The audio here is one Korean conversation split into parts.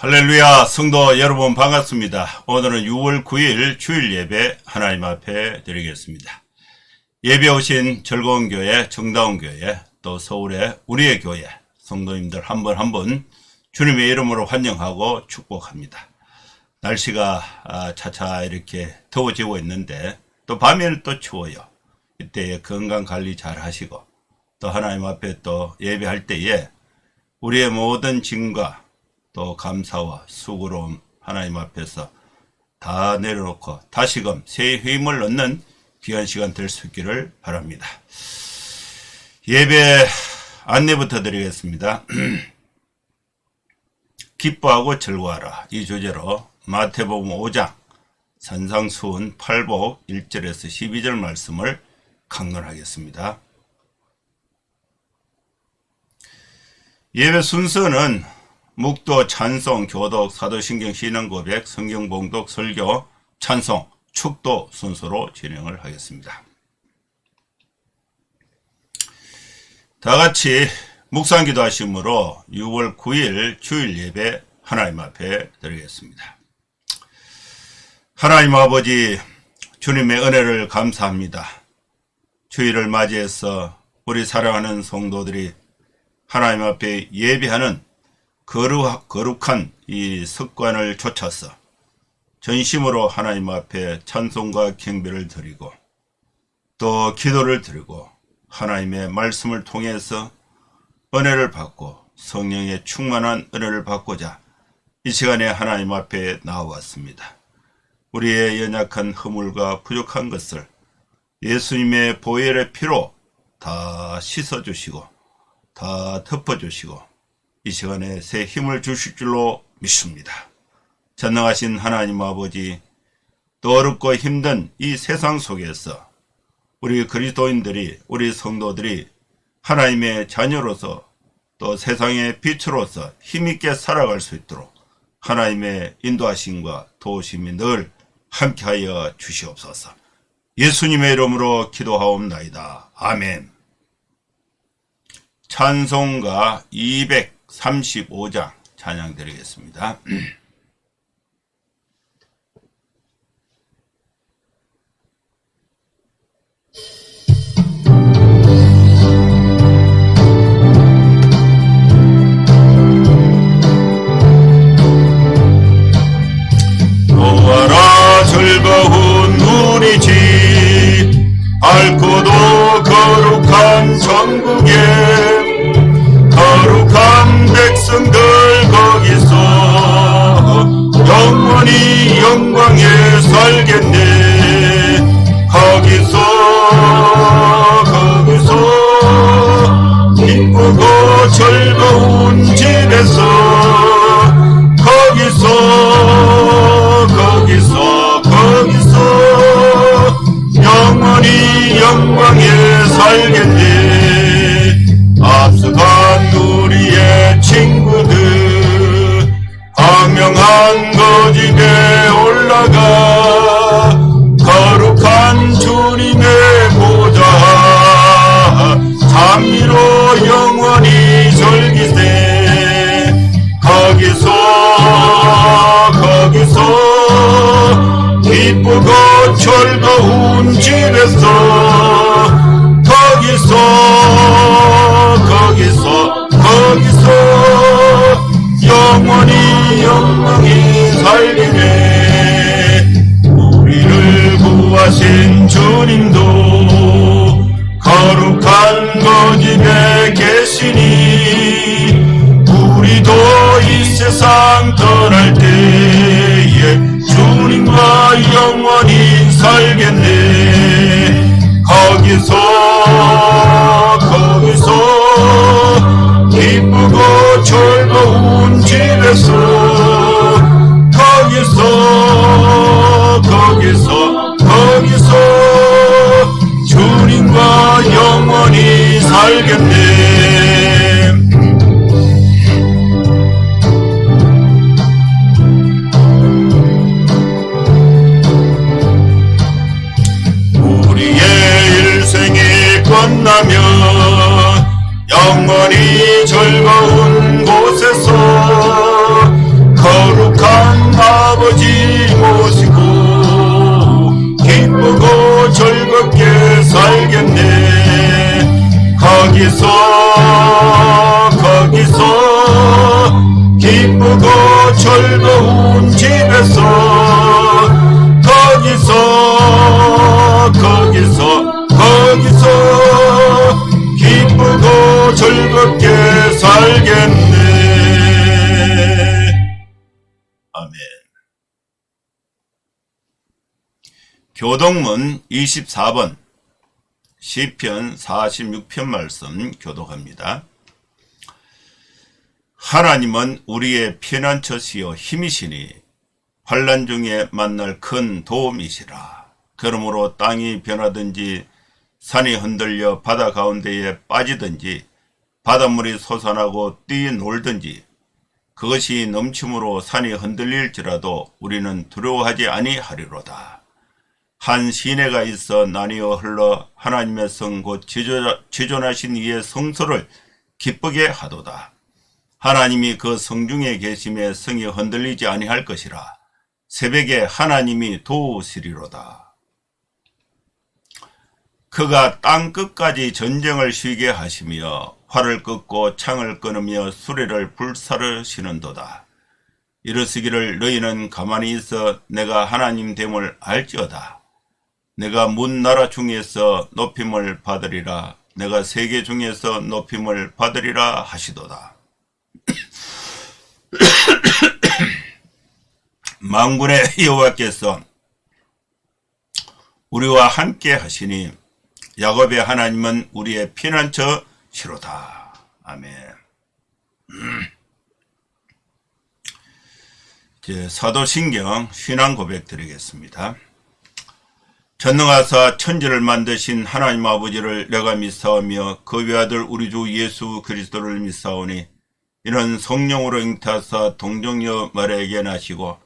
할렐루야, 성도 여러분 반갑습니다. 오늘은 6월 9일 주일 예배 하나님 앞에 드리겠습니다. 예배 오신 즐거운 교회, 정다운 교회, 또 서울의 우리의 교회 성도님들 한 분 한 분 주님의 이름으로 환영하고 축복합니다. 날씨가 차차 이렇게 더워지고 있는데 또 밤에는 또 추워요. 이때 건강 관리 잘 하시고 또 하나님 앞에 또 예배할 때에 우리의 모든 짐과 또 감사와 수고로움 하나님 앞에서 다 내려놓고 다시금 새 힘을 얻는 귀한 시간 될 수 있기를 바랍니다. 예배 안내부터 드리겠습니다. 기뻐하고 즐거워하라, 이 주제로 마태복음 5장 산상수훈 8복 1절에서 12절 말씀을 강론하겠습니다. 예배 순서는 묵도, 찬송, 교독, 사도신경, 신앙고백, 성경봉독, 설교, 찬송, 축도 순서로 진행을 하겠습니다. 다같이 묵상기도 하심으로 6월 9일 주일 예배 하나님 앞에 드리겠습니다. 하나님 아버지, 주님의 은혜를 감사합니다. 주일을 맞이해서 우리 사랑하는 성도들이 하나님 앞에 예배하는 거룩한 이 습관을 좇아서 전심으로 하나님 앞에 찬송과 경배를 드리고 또 기도를 드리고 하나님의 말씀을 통해서 은혜를 받고 성령의 충만한 은혜를 받고자 이 시간에 하나님 앞에 나와왔습니다. 우리의 연약한 허물과 부족한 것을 예수님의 보혈의 피로 다 씻어주시고 다 덮어주시고 이 시간에 새 힘을 주실 줄로 믿습니다. 전능하신 하나님 아버지, 또 어렵고 힘든 이 세상 속에서 우리 그리스도인들이, 우리 성도들이 하나님의 자녀로서 또 세상의 빛으로서 힘있게 살아갈 수 있도록 하나님의 인도하심과 도우심이 늘 함께하여 주시옵소서. 예수님의 이름으로 기도하옵나이다. 아멘. 찬송가 235장 찬양 드리겠습니다. 보아라 즐거운 우리 집, 밝고도 거룩한 천국에 거룩한 백성들 거기서 영원히 영광에 살겠네. 거기서 기쁘고 즐거운 집에서 거기서 영원히 영광에 살겠네. 앞서간 우리의 친구들 광명한 그 집에 올라가 거룩한 주님의 보좌 찬미로 영원히 즐기세. 거기서 기쁘고 즐거운 집에서 거기서 영원히 영광이 살기네. 우리를 구하신 주님도 거룩한 그 집에 계시니 우리도 이 세상 떠날 때에 주님과 영원히 살겠네. 거기서 기쁘고 즐거운 집에서 거기서 주님과 영원히 살겠네. 우리의 일생이 끝나면 영원히 즐거운 곳에서 기쁘고 즐거운 집에서 거기서 기쁘고 즐겁게 살겠네. 아멘. 교독문 24번 시편 46편 말씀 교독합니다. 하나님은 우리의 피난처시요 힘이시니 환난 중에 만날 큰 도움이시라. 그러므로 땅이 변하든지 산이 흔들려 바다 가운데에 빠지든지 바닷물이 솟아나고 뛰놀든지 그것이 넘침으로 산이 흔들릴지라도 우리는 두려워하지 아니하리로다. 한 시내가 있어 나뉘어 흘러 하나님의 성 곧 지존하신 이의 성소를 기쁘게 하도다. 하나님이 그 성중에 계심에 성이 흔들리지 아니할 것이라. 새벽에 하나님이 도우시리로다. 그가 땅 끝까지 전쟁을 쉬게 하시며 활을 끄고 창을 끊으며 수레를 불사르시는도다. 이르시기를 너희는 가만히 있어 내가 하나님 됨을 알지어다. 내가 문 나라 중에서 높임을 받으리라. 내가 세계 중에서 높임을 받으리라 하시도다. 만군의 여호와께서 우리와 함께 하시니 야곱의 하나님은 우리의 피난처시로다. 아멘. 이제 사도신경 신앙 고백 드리겠습니다. 전능하사 천지를 만드신 하나님 아버지를 내가 믿사오며 그 외아들 우리 주 예수 그리스도를 믿사오니 이는 성령으로 잉타하사 동정녀 마리아에게 나시고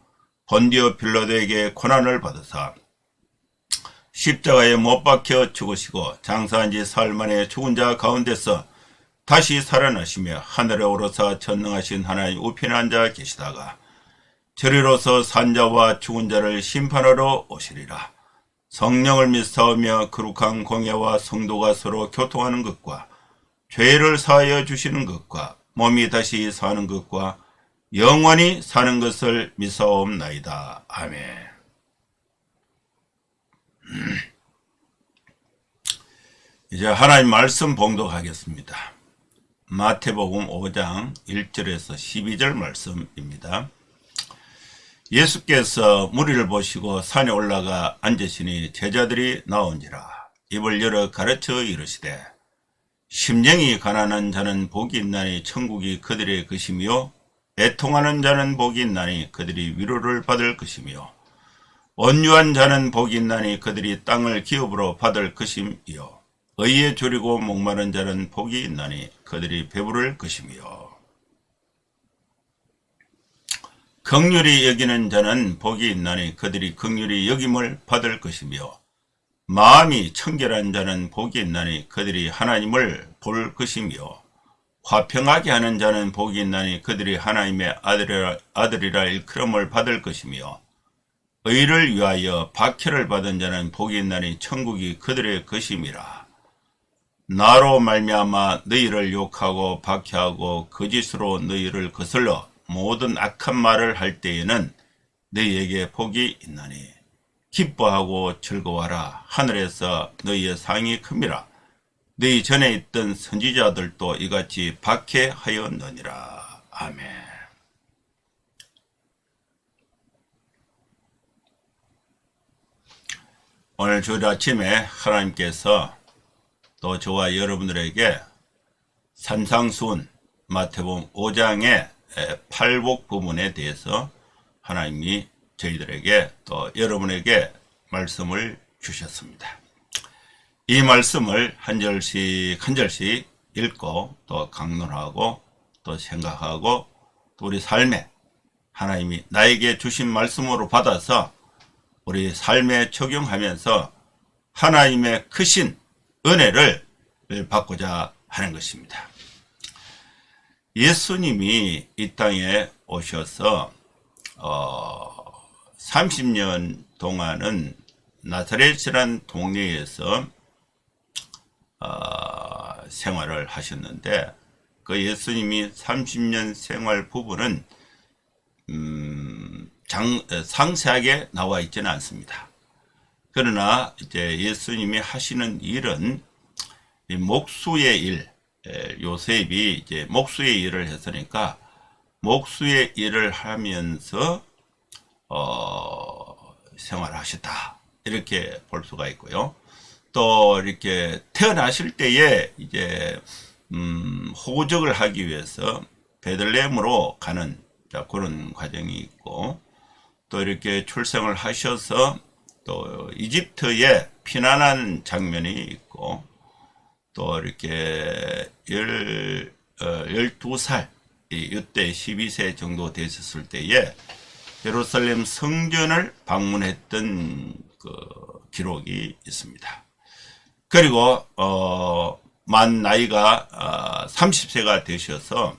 본디오 빌라도에게 고난을 받으사 십자가에 못 박혀 죽으시고 장사한 지 사흘 만에 죽은 자 가운데서 다시 살아나시며 하늘에 오르사 전능하신 하나님 우편에 앉아 계시다가 저리로서 산자와 죽은 자를 심판하러 오시리라. 성령을 믿사오며 거룩한 공예와 성도가 서로 교통하는 것과 죄를 사하여 주시는 것과 몸이 다시 사는 것과 영원히 사는 것을 믿사옵나이다. 아멘. 이제 하나님 말씀 봉독하겠습니다. 마태복음 5장 1절에서 12절 말씀입니다. 예수께서 무리를 보시고 산에 올라가 앉으시니 제자들이 나온지라. 입을 열어 가르쳐 이르시되 심령이 가난한 자는 복이 있나니 천국이 그들의 것이며 애통하는 자는 복이 있나니 그들이 위로를 받을 것이며 온유한 자는 복이 있나니 그들이 땅을 기업으로 받을 것이며 의에 졸이고 목마른 자는 복이 있나니 그들이 배부를 것이며 긍휼히 여기는 자는 복이 있나니 그들이 긍휼히 여김을 받을 것이며 마음이 청결한 자는 복이 있나니 그들이 하나님을 볼 것이며 화평하게 하는 자는 복이 있나니 그들이 하나님의 아들이라 일컬음을 받을 것이며 의를 위하여 박해를 받은 자는 복이 있나니 천국이 그들의 것임이라. 나로 말미암아 너희를 욕하고 박해하고 거짓으로 너희를 거슬러 모든 악한 말을 할 때에는 너희에게 복이 있나니 기뻐하고 즐거워하라. 하늘에서 너희의 상이 큽니다. 너희 전에 있던 선지자들도 이같이 박해하였느니라. 아멘. 오늘 주일 아침에 하나님께서 또 저와 여러분들에게 산상수훈 마태복음 5장의 팔복 부분에 대해서 하나님이 저희들에게 또 여러분에게 말씀을 주셨습니다. 이 말씀을 한 절씩 한 절씩 읽고 또 강론하고 또 생각하고 또 우리 삶에 하나님이 나에게 주신 말씀으로 받아서 우리 삶에 적용하면서 하나님의 크신 은혜를 받고자 하는 것입니다. 예수님이 이 땅에 오셔서 30년 동안은 나사렛이란 동네에서 생활을 하셨는데 그 예수님이 30년 생활 부분은 상세하게 나와 있지는 않습니다. 그러나 이제 예수님이 하시는 일은 이 목수의 일, 요셉이 이제 목수의 일을 했으니까 목수의 일을 하면서 생활하셨다, 이렇게 볼 수가 있고요. 또 이렇게 태어나실 때에 이제 호적을 하기 위해서 베들레헴으로 가는 그런 과정이 있고, 또 이렇게 출생을 하셔서 또 이집트에 피난하는 장면이 있고, 또 이렇게 12살, 이때 12세 정도 되셨을 때에 예루살렘 성전을 방문했던 그 기록이 있습니다. 그리고 만 나이가 30세가 되셔서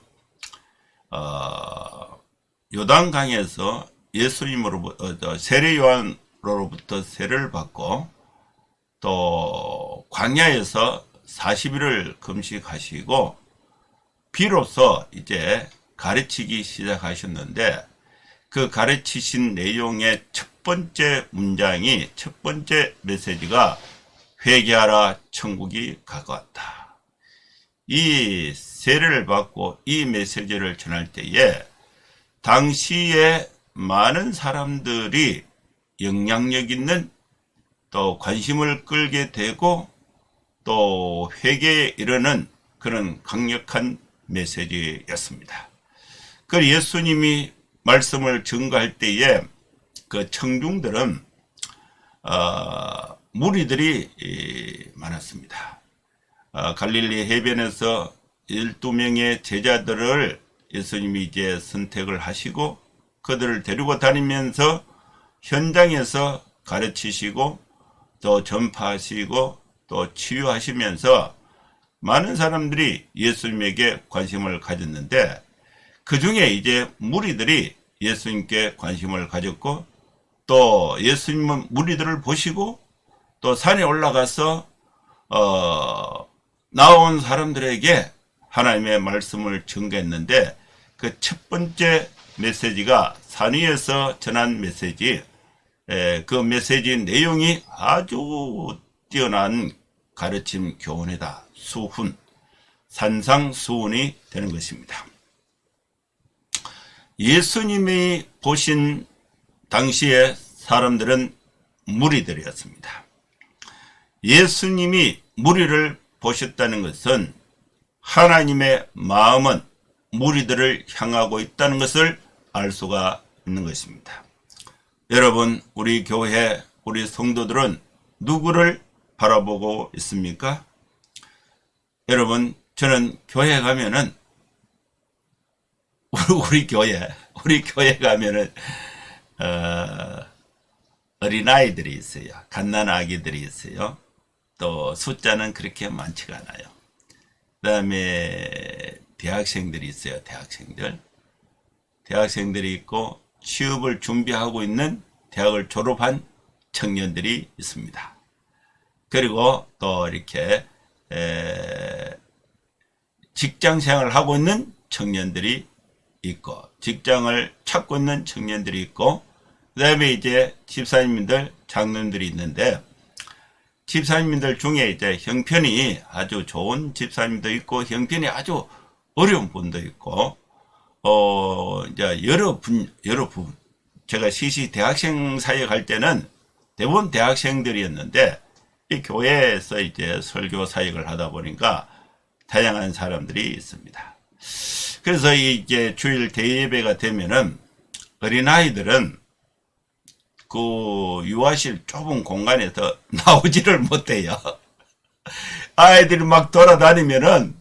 요단강에서 예수님으로부터 세례 요한으로부터 세례를 받고, 또 광야에서 40일을 금식하시고 비로소 이제 가르치기 시작하셨는데, 그 가르치신 내용의 첫 번째 문장이, 첫 번째 메시지가 회개하라, 천국이 가까웠다. 이 세례를 받고 이 메시지를 전할 때에 당시에 많은 사람들이 영향력 있는, 또 관심을 끌게 되고 또 회개에 이르는 그런 강력한 메시지였습니다. 그 예수님이 말씀을 증거할 때에 그 청중들은 무리들이 많았습니다. 갈릴리 해변에서 12명의 제자들을 예수님이 이제 선택을 하시고 그들을 데리고 다니면서 현장에서 가르치시고 또 전파하시고 또 치유하시면서 많은 사람들이 예수님에게 관심을 가졌는데, 그 중에 이제 무리들이 예수님께 관심을 가졌고, 또 예수님은 무리들을 보시고 또 산에 올라가서 나온 사람들에게 하나님의 말씀을 전개했는데, 그 첫 번째 메시지가 산 위에서 전한 메시지, 그 메시지 내용이 아주 뛰어난 가르침 교훈이다. 수훈, 산상수훈이 되는 것입니다. 예수님이 보신 당시의 사람들은 무리들이었습니다. 예수님이 무리를 보셨다는 것은 하나님의 마음은 무리들을 향하고 있다는 것을 알 수가 있는 것입니다. 여러분, 우리 교회, 우리 성도들은 누구를 바라보고 있습니까? 여러분, 저는 교회 가면은 우리 교회 가면은 어린아이들이 있어요. 갓난아기들이 있어요. 또 숫자는 그렇게 많지가 않아요. 그 다음에 대학생들이 있어요. 대학생들이 있고, 취업을 준비하고 있는 대학을 졸업한 청년들이 있습니다. 그리고 또 이렇게 직장 생활을 하고 있는 청년들이 있고, 직장을 찾고 있는 청년들이 있고, 그 다음에 이제 집사님들, 장로님들이 있는데, 집사님들 중에 이제 형편이 아주 좋은 집사님도 있고, 형편이 아주 어려운 분도 있고, 이제 여러 분, 제가 시시 대학생 사역에 갈 때는 대부분 대학생들이었는데, 이 교회에서 이제 설교 사역을 하다 보니까 다양한 사람들이 있습니다. 그래서 이제 주일 대예배가 되면은 어린아이들은 그 유아실 좁은 공간에서 나오지를 못해요. 아이들이 막 돌아다니면은,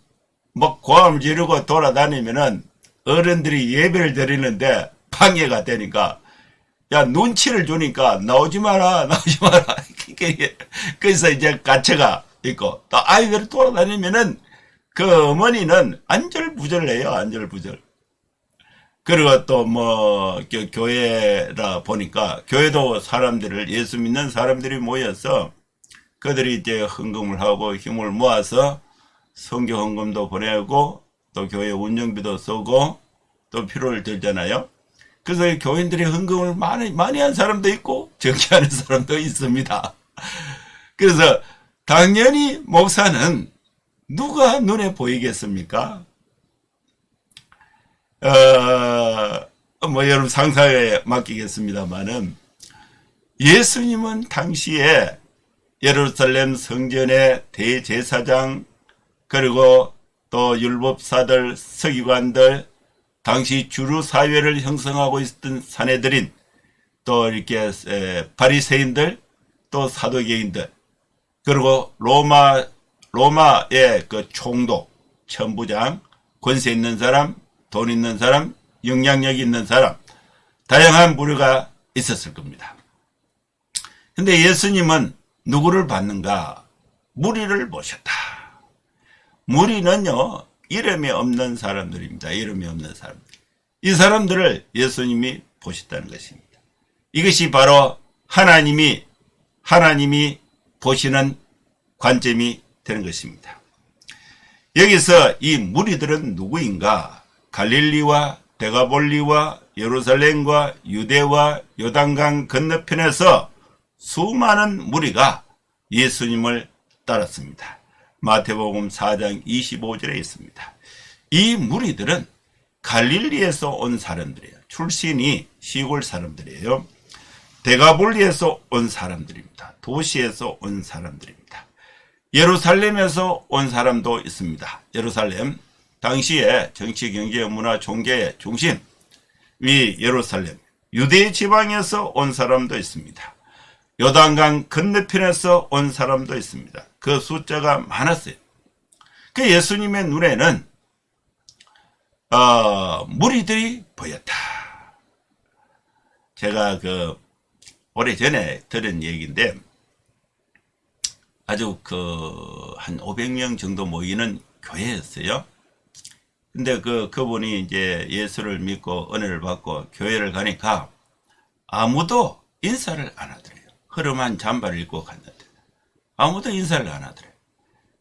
막 고함을 지르고 돌아다니면은 어른들이 예배를 드리는데 방해가 되니까, 야, 눈치를 주니까 나오지 마라. 그래서 이제 가채가 있고, 또 아이들이 돌아다니면은 그 어머니는 안절부절해요. 그리고 또 교회라 보니까, 교회도 사람들을, 예수 믿는 사람들이 모여서 그들이 이제 헌금을 하고 힘을 모아서 성교 헌금도 보내고, 또 교회 운영비도 쓰고 또 필요를 들잖아요. 그래서 교인들이 헌금을 많이 한 사람도 있고 적게 하는 사람도 있습니다. 그래서 당연히 목사는 누가 눈에 보이겠습니까? 여러분 상상에 맡기겠습니다만은 예수님은 당시에 예루살렘 성전의 대제사장 그리고 또 율법사들, 서기관들, 당시 주류 사회를 형성하고 있었던 사내들인 또 이렇게 바리새인들, 또 사도계인들, 그리고 로마의 그 총독, 천부장, 권세 있는 사람, 돈 있는 사람, 영향력 있는 사람, 다양한 부류가 있었을 겁니다. 근데 예수님은 누구를 받는가? 무리를 모셨다. 무리는요, 이름이 없는 사람들입니다. 이름이 없는 사람들. 이 사람들을 예수님이 보셨다는 것입니다. 이것이 바로 하나님이 보시는 관점이 되는 것입니다. 여기서 이 무리들은 누구인가? 갈릴리와 데가볼리와 예루살렘과 유대와 요단강 건너편에서 수많은 무리가 예수님을 따랐습니다. 마태복음 4장 25절에 있습니다. 이 무리들은 갈릴리에서 온 사람들이에요. 출신이 시골 사람들이에요. 데가볼리에서 온 사람들입니다. 도시에서 온 사람들입니다. 예루살렘에서 온 사람도 있습니다. 예루살렘, 당시에 정치, 경제, 문화, 종교의 중심, 위 예루살렘, 유대 지방에서 온 사람도 있습니다. 요단강 건너편에서 온 사람도 있습니다. 그 숫자가 많았어요. 그 예수님의 눈에는 무리들이 보였다. 제가 오래전에 들은 얘기인데 아주 한 500명 정도 모이는 교회였어요. 근데 그분이 이제 예수를 믿고 은혜를 받고 교회를 가니까 아무도 인사를 안 하더래요. 허름한 잠바를 입고 갔는데 아무도 인사를 안 하더래요.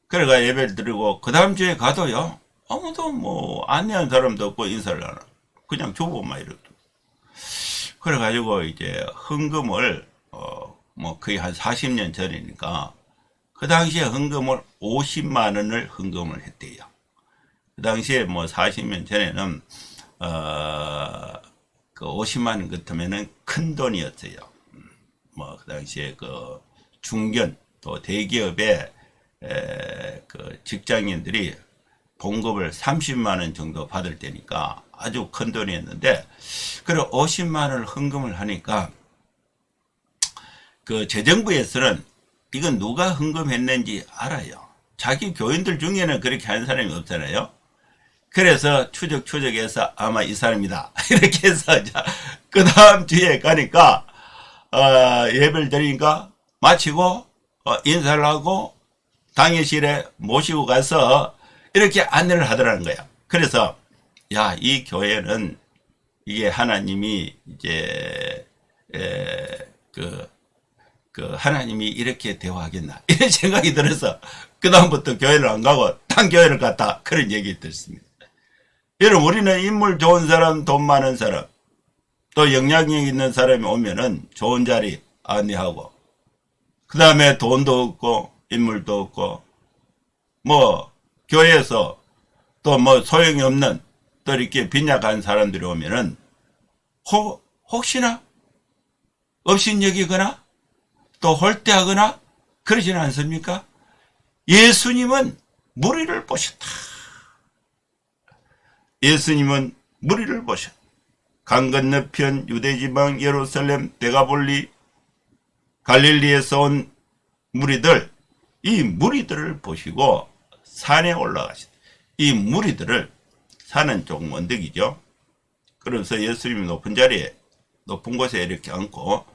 그래가 예배를 드리고 그 다음 주에 가도요, 아무도 안내한 사람도 없고 인사를 안 하고 그냥 주고만 이러고. 그래가지고 이제 헌금을 거의 한 40년 전이니까 그 당시에 헌금을 50만 원을 헌금을 했대요. 그 당시에 40년 전에는 그 50만 원 같으면은 큰 돈이었어요. 그 당시에 중견 또 대기업의 그 직장인들이 봉급을 30만 원 정도 받을 때니까 아주 큰 돈이었는데, 그리고 50만 원을 헌금을 하니까 그 재정부에서는 이건 누가 헌금했는지 알아요. 자기 교인들 중에는 그렇게 하는 사람이 없잖아요. 그래서 추적해서 아마 이 사람이다 이렇게 해서 그 다음 주에 가니까 예배를 드리니까 마치고 인사를 하고 당회실에 모시고 가서 이렇게 안내를 하더라는 거야. 그래서 이 교회는 이게 하나님이 이제 하나님이 이렇게 대화하겠나 이런 생각이 들어서 그 다음부터 교회를 안 가고 딴 교회를 갔다, 그런 얘기 듣습니다. 여러분, 우리는 인물 좋은 사람, 돈 많은 사람, 또 영향력 있는 사람이 오면은 좋은 자리 안내하고, 그 다음에 돈도 없고 인물도 없고 교회에서 또 소용이 없는 또 이렇게 빈약한 사람들이 오면은 혹시나 업신여기거나 또 홀대하거나 그러지는 않습니까? 예수님은 무리를 보셨다. 예수님은 무리를 보셨다. 강 건너편 유대지방 예루살렘 데가볼리 갈릴리에서 온 무리들, 이 무리들을 보시고 산에 올라가시다. 이 무리들을, 산은 조금 언덕이죠. 그래서 예수님이 높은 곳에 이렇게 앉고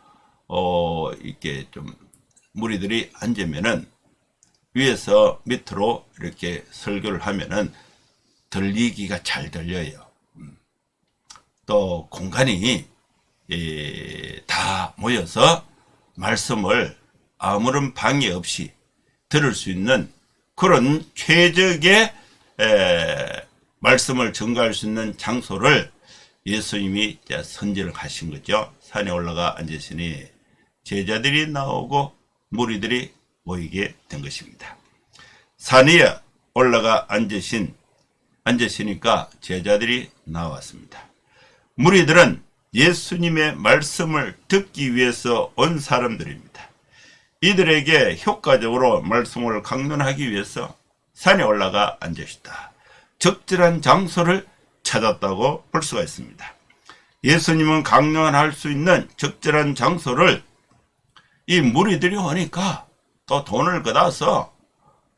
이렇게 좀 무리들이 앉으면은 위에서 밑으로 이렇게 설교를 하면은 들리기가 잘 들려요. 또 공간이 다 모여서 말씀을 아무런 방해 없이 들을 수 있는 그런 최적의 말씀을 증거할 수 있는 장소를 예수님이 선지를 하신 거죠. 산에 올라가 앉으시니 제자들이 나오고 무리들이 모이게 된 것입니다. 산 위에 올라가 앉으시니까 제자들이 나왔습니다. 무리들은 예수님의 말씀을 듣기 위해서 온 사람들입니다. 이들에게 효과적으로 말씀을 강론하기 위해서 산에 올라가 앉으시다. 적절한 장소를 찾았다고 볼 수가 있습니다. 예수님은 강론할 수 있는 적절한 장소를 이 무리들이 오니까 또 돈을 걷어서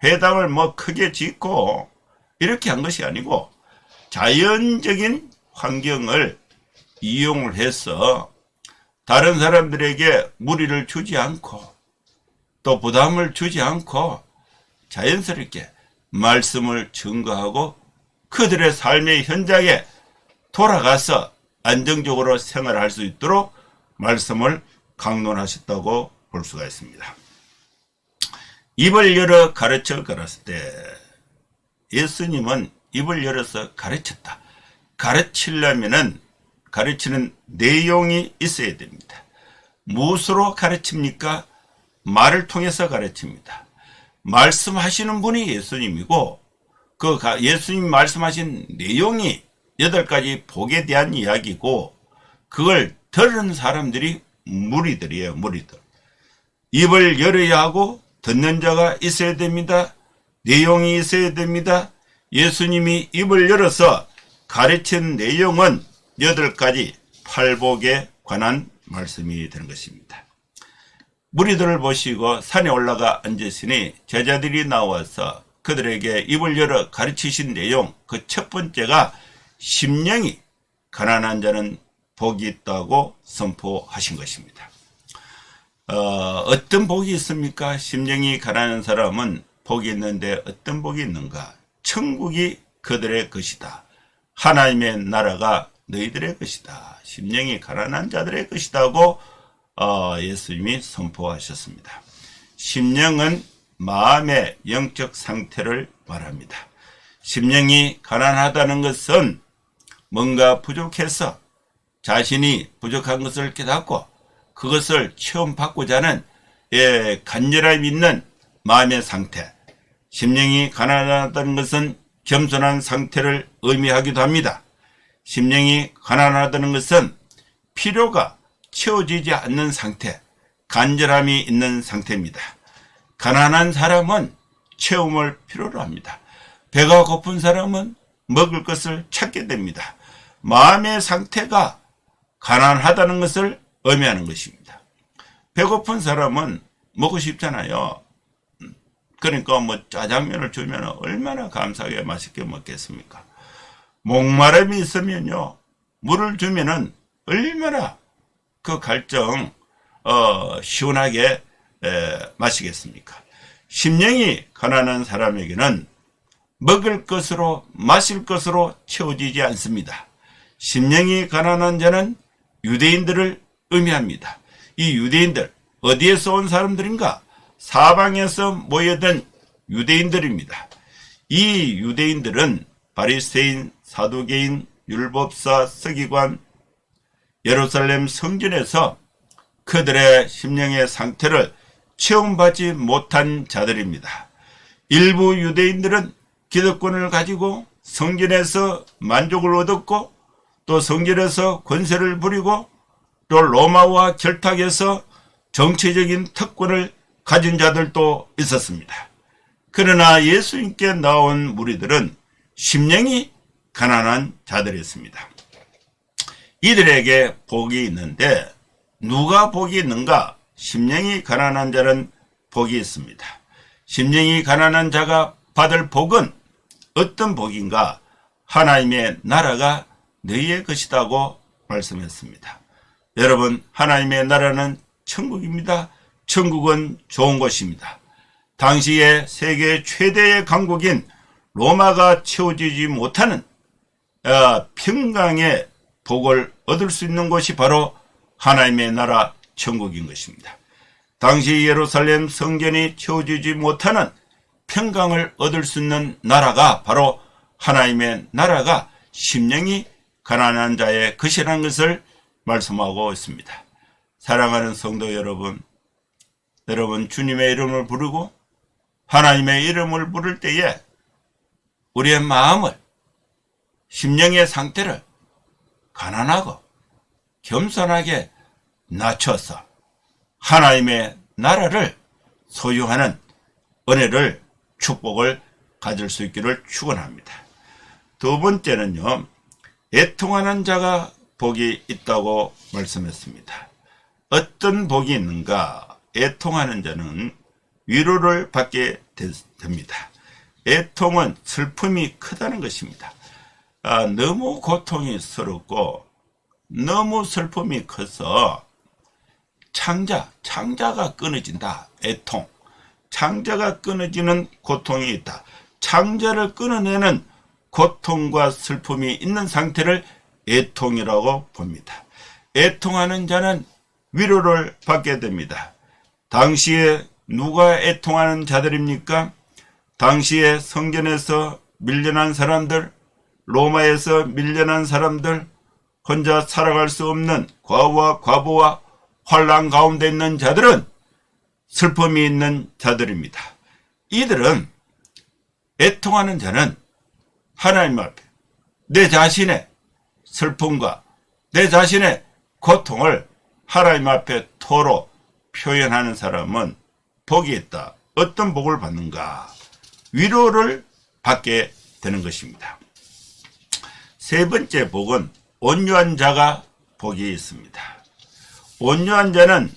회당을 크게 짓고 이렇게 한 것이 아니고 자연적인 환경을 이용을 해서 다른 사람들에게 무리를 주지 않고 또 부담을 주지 않고 자연스럽게 말씀을 증거하고 그들의 삶의 현장에 돌아가서 안정적으로 생활할 수 있도록 말씀을 강론하셨다고 볼 수가 있습니다. 입을 열어 가르쳐 가랐을 때 예수님은 입을 열어서 가르쳤다. 가르치려면은 가르치는 내용이 있어야 됩니다. 무엇으로 가르칩니까? 말을 통해서 가르칩니다. 말씀하시는 분이 예수님이고 그 예수님 말씀하신 내용이 8가지 복에 대한 이야기고 그걸 들은 사람들이 무리들이에요. 무리들. 입을 열어야 하고 듣는 자가 있어야 됩니다. 내용이 있어야 됩니다. 예수님이 입을 열어서 가르친 내용은 8가지 팔복에 관한 말씀이 되는 것입니다. 무리들을 보시고 산에 올라가 앉으시니 제자들이 나와서 그들에게 입을 열어 가르치신 내용 그 첫 번째가 심령이 가난한 자는 복이 있다고 선포하신 것입니다. 어떤 복이 있습니까? 심령이 가난한 사람은 복이 있는데 어떤 복이 있는가? 천국이 그들의 것이다. 하나님의 나라가 너희들의 것이다. 심령이 가난한 자들의 것이다고 예수님이 선포하셨습니다. 심령은 마음의 영적 상태를 말합니다. 심령이 가난하다는 것은 뭔가 부족해서 자신이 부족한 것을 깨닫고 그것을 체험받고자 하는 간절함이 있는 마음의 상태. 심령이 가난하다는 것은 겸손한 상태를 의미하기도 합니다. 심령이 가난하다는 것은 필요가 채워지지 않는 상태, 간절함이 있는 상태입니다. 가난한 사람은 채움을 필요로 합니다. 배가 고픈 사람은 먹을 것을 찾게 됩니다. 마음의 상태가 가난하다는 것을 의미하는 것입니다. 배고픈 사람은 먹고 싶잖아요. 그러니까 짜장면을 주면 얼마나 감사하게 맛있게 먹겠습니까? 목마름이 있으면요, 물을 주면은 얼마나 그 갈증 시원하게 마시겠습니까? 심령이 가난한 사람에게는 먹을 것으로 마실 것으로 채워지지 않습니다. 심령이 가난한 자는 유대인들을 의미합니다. 이 유대인들 어디에서 온 사람들인가? 사방에서 모여든 유대인들입니다. 이 유대인들은 바리새인, 사두개인, 율법사, 서기관, 예루살렘 성전에서 그들의 심령의 상태를 체험받지 못한 자들입니다. 일부 유대인들은 기득권을 가지고 성전에서 만족을 얻었고 또 성전에서 권세를 부리고 또 로마와 결탁해서 정치적인 특권을 가진 자들도 있었습니다. 그러나 예수님께 나온 무리들은 심령이 가난한 자들이었습니다. 이들에게 복이 있는데 누가 복이 있는가? 심령이 가난한 자는 복이 있습니다. 심령이 가난한 자가 받을 복은 어떤 복인가? 하나님의 나라가 너희의 것이라고 말씀했습니다. 여러분, 하나님의 나라는 천국입니다. 천국은 좋은 곳입니다. 당시에 세계 최대의 강국인 로마가 채워지지 못하는 평강의 복을 얻을 수 있는 곳이 바로 하나님의 나라 천국인 것입니다. 당시 예루살렘 성전이 채워지지 못하는 평강을 얻을 수 있는 나라가 바로 하나님의 나라가 심령이 가난한 자의 것이라는 것을 말씀하고 있습니다. 사랑하는 성도 여러분, 여러분 주님의 이름을 부르고 하나님의 이름을 부를 때에 우리의 마음을, 심령의 상태를 가난하고 겸손하게 낮춰서 하나님의 나라를 소유하는 은혜를, 축복을 가질 수 있기를 축원합니다. 두 번째는요, 애통하는 자가 복이 있다고 말씀했습니다. 어떤 복이 있는가? 애통하는 자는 위로를 받게 됩니다. 애통은 슬픔이 크다는 것입니다. 너무 고통이 스럽고 너무 슬픔이 커서 창자가 끊어진다. 애통. 창자가 끊어지는 고통이 있다. 창자를 끊어내는 고통과 슬픔이 있는 상태를 애통이라고 봅니다. 애통하는 자는 위로를 받게 됩니다. 당시에 누가 애통하는 자들입니까? 당시에 성전에서 밀려난 사람들, 로마에서 밀려난 사람들, 혼자 살아갈 수 없는 과부와 과부와 환난 가운데 있는 자들은 슬픔이 있는 자들입니다. 이들은, 애통하는 자는 하나님 앞에 내 자신의 슬픔과 내 자신의 고통을 하나님 앞에 토로 표현하는 사람은 복이 있다. 어떤 복을 받는가? 위로를 받게 되는 것입니다. 세 번째 복은 온유한 자가 복이 있습니다. 온유한 자는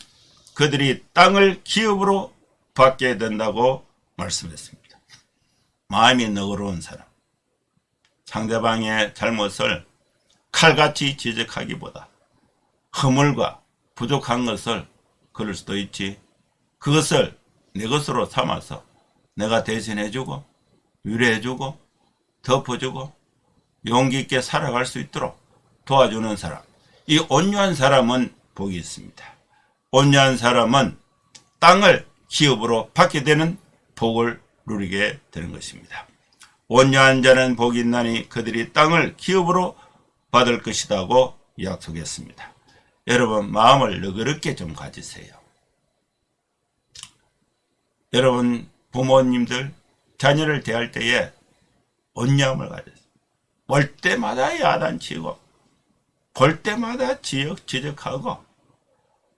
그들이 땅을 기업으로 받게 된다고 말씀했습니다. 마음이 너그러운 사람, 상대방의 잘못을 칼같이 지적하기보다 허물과 부족한 것을 그럴 수도 있지, 그것을 내 것으로 삼아서 내가 대신해주고 위로해주고 덮어주고 용기 있게 살아갈 수 있도록 도와주는 사람, 이 온유한 사람은 복이 있습니다. 온유한 사람은 땅을 기업으로 받게 되는 복을 누리게 되는 것입니다. 온유한 자는 복이 있나니 그들이 땅을 기업으로 받을 것이라고 약속했습니다. 여러분 마음을 너그럽게 좀 가지세요. 여러분 부모님들 자녀를 대할 때에 온유함을 가지세요. 볼 때마다 야단치고 볼 때마다 지적하고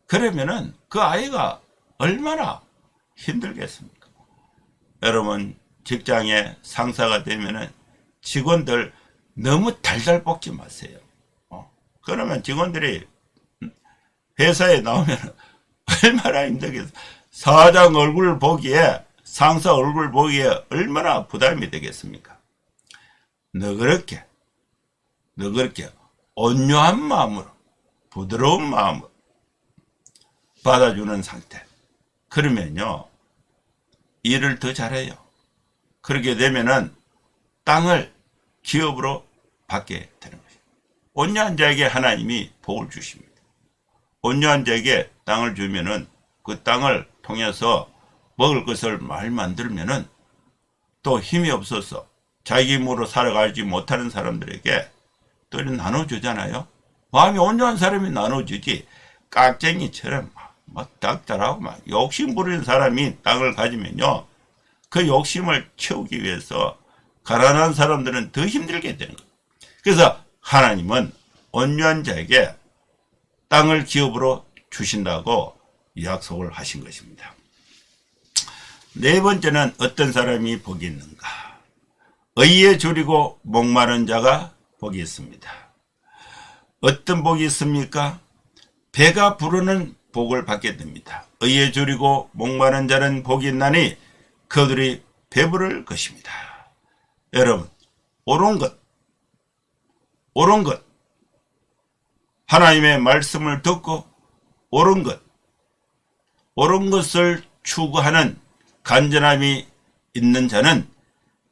그러면은 그 아이가 얼마나 힘들겠습니까? 여러분 직장에 상사가 되면은 직원들 너무 달달 볶지 마세요. 그러면 직원들이 회사에 나오면 얼마나 힘들겠어요. 사장 얼굴 보기에, 상사 얼굴 보기에 얼마나 부담이 되겠습니까? 너그럽게 온유한 마음으로, 부드러운 마음으로 받아주는 상태. 그러면요 일을 더 잘해요. 그렇게 되면은 땅을 기업으로 받게 되는 것입니다. 온유한 자에게 하나님이 복을 주십니다. 온유한 자에게 땅을 주면은 그 땅을 통해서 먹을 것을 많이 만들면은 또 힘이 없어서 자기 힘으로 살아가지 못하는 사람들에게 또 나눠주잖아요. 마음이 온유한 사람이 나눠주지, 깍쟁이처럼 막 닥달하고 막 욕심 부리는 사람이 땅을 가지면요 그 욕심을 채우기 위해서 가난한 사람들은 더 힘들게 되는 거예요. 그래서 하나님은 온유한 자에게 땅을 기업으로 주신다고 약속을 하신 것입니다. 네 번째는 어떤 사람이 복이 있는가? 의에 줄이고 목마른 자가 복이 있습니다. 어떤 복이 있습니까? 배가 부르는 복을 받게 됩니다. 의에 줄이고 목마른 자는 복이 있나니 그들이 배부를 것입니다. 여러분, 옳은 것, 하나님의 말씀을 듣고 옳은 것을 추구하는 간절함이 있는 자는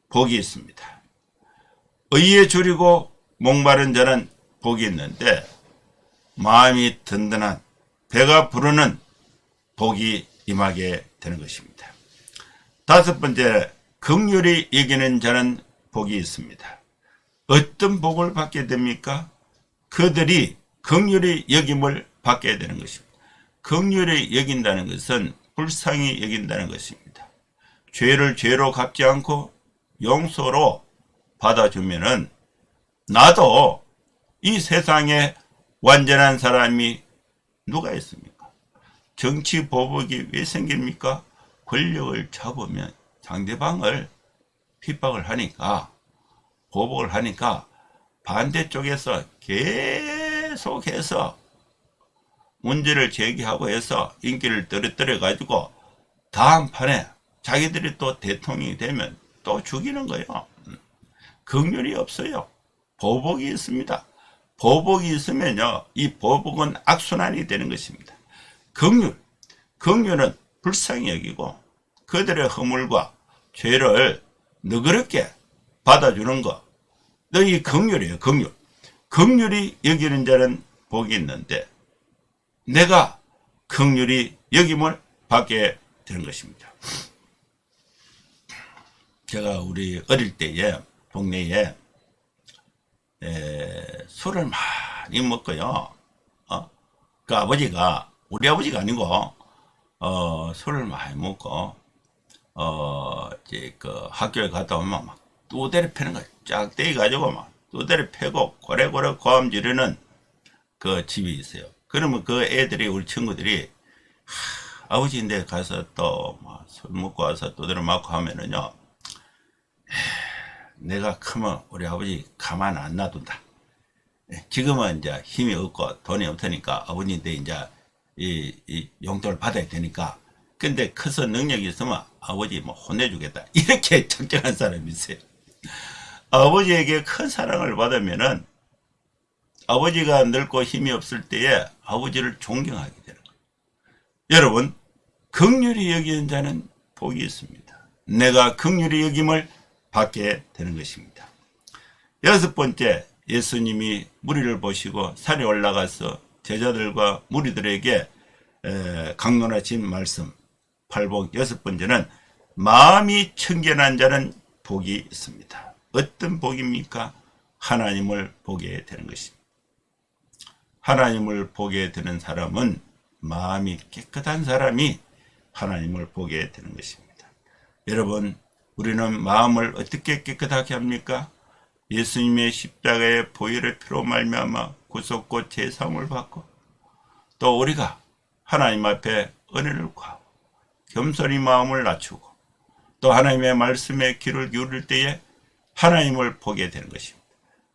복이 있습니다. 의에 줄이고 목마른 자는 복이 있는데 마음이 든든한, 배가 부르는 복이 임하게 되는 것입니다. 다섯 번째, 긍휼히 이기는 자는 복이 있습니다. 어떤 복을 받게 됩니까? 그들이 긍휼히 여김을 받게 되는 것입니다. 긍휼히 여긴다는 것은 불쌍히 여긴다는 것입니다. 죄를 죄로 갚지 않고 용서로 받아주면은 나도 이 세상에 완전한 사람이 누가 있습니까? 정치 보복이 왜 생깁니까? 권력을 잡으면 상대방을 핍박을 하니까, 보복을 하니까 반대쪽에서 계속해서 문제를 제기하고 해서 인기를 떨어뜨려 가지고 다음 판에 자기들이 또 대통령이 되면 또 죽이는 거예요. 긍휼이 없어요. 보복이 있습니다. 보복이 있으면요, 이 보복은 악순환이 되는 것입니다. 긍휼은 불쌍히 여기고 그들의 허물과 죄를 너그럽게 받아주는 것, 너희 긍휼이에요. 긍휼이 여기는 자는 복이 있는데 내가 긍휼히 여김을 받게 되는 것입니다. 제가 우리 어릴 때에 동네에 술을 많이 먹고요. 그 아버지가, 우리 아버지가 아니고 술을 많이 먹고 이제 그 학교에 갔다 오면 막 뚜대를 패는 거야. 쫙 떼가지고 막 뚜대를 패고 고래고래 고함 지르는 그 집이 있어요. 그러면 그 애들이, 우리 친구들이 아버지인데 가서 또 술 먹고 와서 뚜대를 맞고 하면은요, 내가 크면 우리 아버지 가만 안 놔둔다. 지금은 이제 힘이 없고 돈이 없으니까 아버지인데 이제 이 용돈을 받아야 되니까, 근데 커서 능력이 있으면 아버지 뭐 혼내주겠다, 이렇게 작정한 사람이 있어요. 아버지에게 큰 사랑을 받으면은 아버지가 늙고 힘이 없을 때에 아버지를 존경하게 되는 거예요. 여러분, 긍휼히 여기는 자는 복이 있습니다. 내가 긍휼히 여김을 받게 되는 것입니다. 여섯 번째, 예수님이 무리를 보시고 산에 올라가서 제자들과 무리들에게 강론하신 말씀, 팔복. 여섯 번째는 마음이 청결한 자는 복이 있습니다. 어떤 복입니까? 하나님을 보게 되는 것입니다. 하나님을 보게 되는 사람은, 마음이 깨끗한 사람이 하나님을 보게 되는 것입니다. 여러분, 우리는 마음을 어떻게 깨끗하게 합니까? 예수님의 십자가의 보혈의 피로 말미암아 구속고 제사함을 받고, 또 우리가 하나님 앞에 은혜를 구하고 겸손히 마음을 낮추고 또 하나님의 말씀에 귀를 기울일 때에 하나님을 보게 되는 것입니다.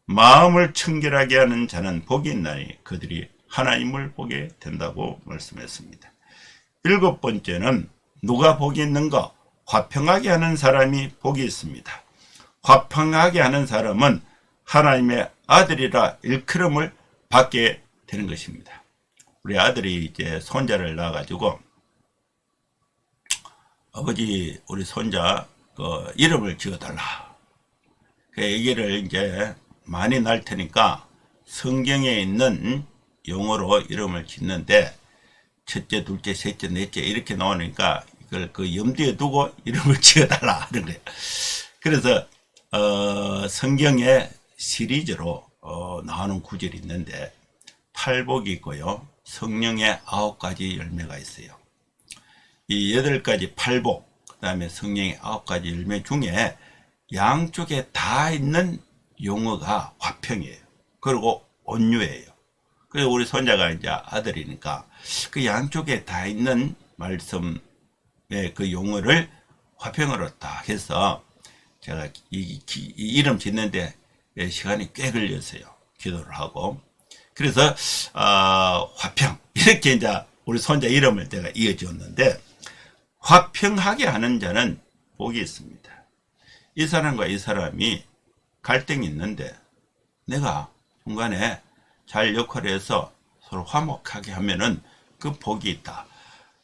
마음을 청결하게 하는 자는 복이 있나니 그들이 하나님을 보게 된다고 말씀했습니다. 일곱 번째는 누가 복이 있는가? 화평하게 하는 사람이 복이 있습니다. 화평하게 하는 사람은 하나님의 아들이라 일컬음을 받게 되는 것입니다. 우리 아들이 이제 손자를 낳아가지고, 아버지 우리 손자 그 이름을 지어달라, 그 얘기를 이제 많이 날 테니까 성경에 있는 용어로 이름을 짓는데, 첫째, 둘째, 셋째, 넷째 이렇게 나오니까 이걸 그 염두에 두고 이름을 지어달라 하는 거예요. 그래서 성경에 시리즈로 나오는 구절이 있는데, 팔복이 있고요, 성령의 9가지 열매가 있어요. 이 8가지 팔복, 그 다음에 성령의 9가지 열매 중에 양쪽에 다 있는 용어가 화평이에요. 그리고 온유예요. 그래서 우리 손자가 이제 아들이니까 그 양쪽에 다 있는 말씀의 그 용어를 화평으로 딱 해서 제가 이 이름 짓는데 시간이 꽤 걸렸어요. 기도를 하고. 그래서 화평, 이렇게 이제 우리 손자 이름을 내가 이어줬는데, 화평하게 하는 자는 복이 있습니다. 이 사람과 이 사람이 갈등이 있는데 내가 중간에 잘 역할을 해서 서로 화목하게 하면은 그 복이 있다.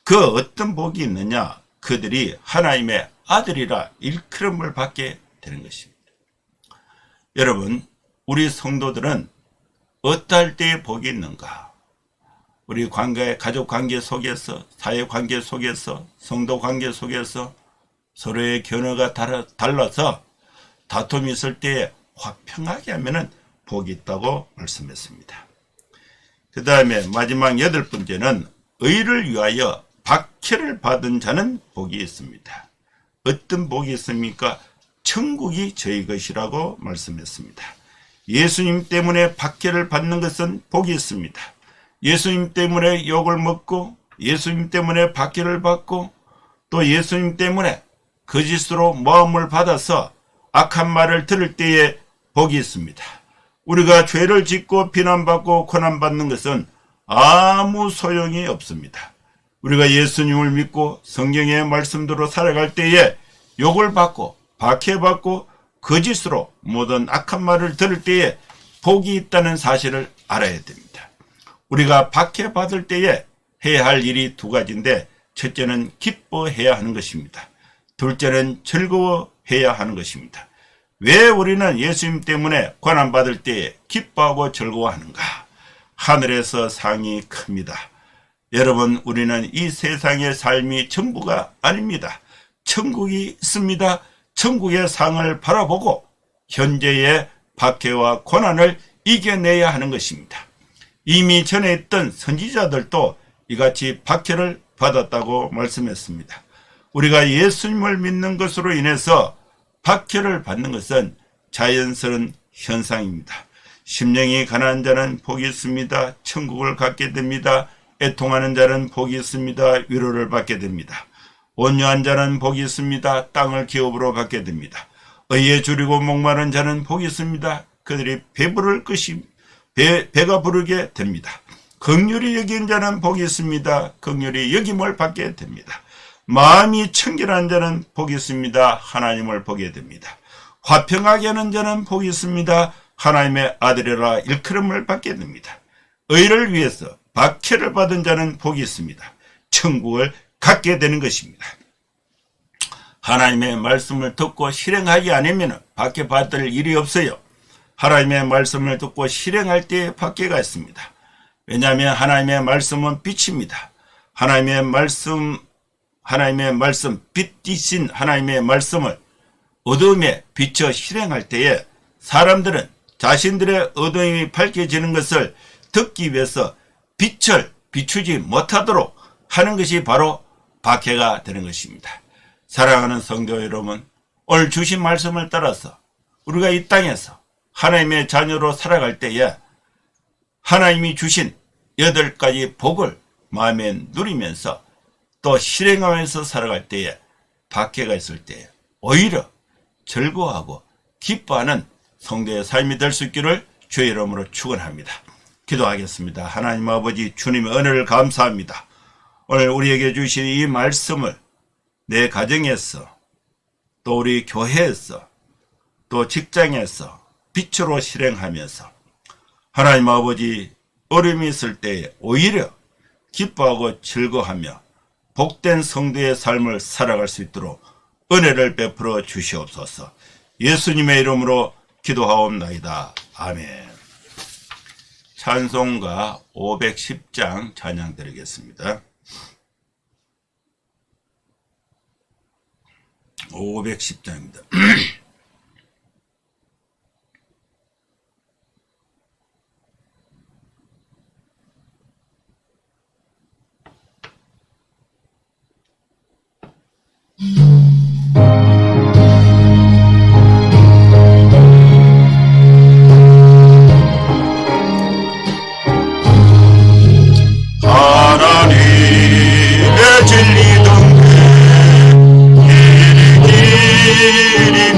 그 어떤 복이 있느냐? 그들이 하나님의 아들이라 일컬음을 받게 되는 것입니다. 여러분, 우리 성도들은 어떨 때에 복이 있는가? 우리 관계, 가족 관계 속에서, 사회 관계 속에서, 성도 관계 속에서 서로의 견해가 달라서 다툼이 있을 때 화평하게 하면은 복이 있다고 말씀했습니다. 그 다음에 마지막 8번째는 의를 위하여 박해를 받은 자는 복이 있습니다. 어떤 복이 있습니까? 천국이 저희 것이라고 말씀했습니다. 예수님 때문에 박해를 받는 것은 복이 있습니다. 예수님 때문에 욕을 먹고 예수님 때문에 박해를 받고 또 예수님 때문에 거짓으로 모함을 받아서 악한 말을 들을 때에 복이 있습니다. 우리가 죄를 짓고 비난받고 고난받는 것은 아무 소용이 없습니다. 우리가 예수님을 믿고 성경의 말씀대로 살아갈 때에 욕을 받고 박해받고 거짓으로 모든 악한 말을 들을 때에 복이 있다는 사실을 알아야 됩니다. 우리가 박해받을 때에 해야 할 일이 2가지인데 첫째는 기뻐해야 하는 것입니다. 둘째는 즐거워해야 하는 것입니다. 왜 우리는 예수님 때문에 고난받을 때에 기뻐하고 즐거워하는가? 하늘에서 상이 큽니다. 여러분, 우리는 이 세상의 삶이 전부가 아닙니다. 천국이 있습니다. 천국의 상을 바라보고 현재의 박해와 고난을 이겨내야 하는 것입니다. 이미 전에 있던 선지자들도 이같이 박해를 받았다고 말씀했습니다. 우리가 예수님을 믿는 것으로 인해서 박해를 받는 것은 자연스러운 현상입니다. 심령이 가난한 자는 복이 있습니다. 천국을 갖게 됩니다. 애통하는 자는 복이 있습니다. 위로를 받게 됩니다. 온유한 자는 복이 있습니다. 땅을 기업으로 받게 됩니다. 의에 줄이고 목마른 자는 복이 있습니다. 그들이 배부를 것입니다. 배가 부르게 됩니다. 긍휼히 여긴 자는 복이 있습니다. 긍휼히 여김을 받게 됩니다. 마음이 청결한 자는 복이 있습니다. 하나님을 보게 됩니다. 화평하게 하는 자는 복이 있습니다. 하나님의 아들이라 일컬음을 받게 됩니다. 의를 위해서 박해를 받은 자는 복이 있습니다. 천국을 갖게 되는 것입니다. 하나님의 말씀을 듣고 실행하지 않으면 박해받을 일이 없어요. 하나님의 말씀을 듣고 실행할 때에 박해가 있습니다. 왜냐하면 하나님의 말씀은 빛입니다. 하나님의 말씀 빛이신 하나님의 말씀을 어둠에 비춰 실행할 때에 사람들은 자신들의 어둠이 밝혀지는 것을 듣기 위해서 빛을 비추지 못하도록 하는 것이 바로 박해가 되는 것입니다. 사랑하는 성도 여러분, 오늘 주신 말씀을 따라서 우리가 이 땅에서 하나님의 자녀로 살아갈 때에 하나님이 주신 8가지 복을 마음에 누리면서 또 실행하면서 살아갈 때에 박해가 있을 때에 오히려 즐거워하고 기뻐하는 성도의 삶이 될 수 있기를 주의 이름으로 축원합니다. 기도하겠습니다. 하나님 아버지, 주님의 은혜를 감사합니다. 오늘 우리에게 주신 이 말씀을 내 가정에서 또 우리 교회에서 또 직장에서 빛으로 실행하면서 하나님 아버지, 어려움이 있을 때에 오히려 기뻐하고 즐거워하며 복된 성도의 삶을 살아갈 수 있도록 은혜를 베풀어 주시옵소서. 예수님의 이름으로 기도하옵나이다. 아멘. 찬송가 510장 찬양 드리겠습니다. 510장입니다. 하나님의 진리 동네 길이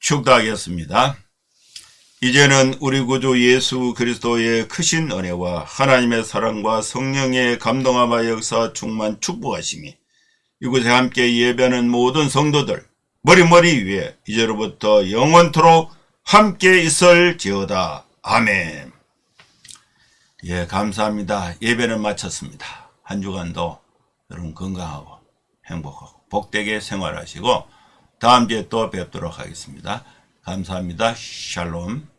축도하겠습니다. 이제는 우리 구주 예수 그리스도의 크신 은혜와 하나님의 사랑과 성령의 감동함과 역사 충만 축복하심이 이곳에 함께 예배하는 모든 성도들 머리 위에 이제로부터 영원토록 함께 있을지어다. 아멘. 예, 감사합니다. 예배는 마쳤습니다. 한 주간도 여러분 건강하고 행복하고 복되게 생활하시고 다음 주에 또 뵙도록 하겠습니다. 감사합니다. 샬롬.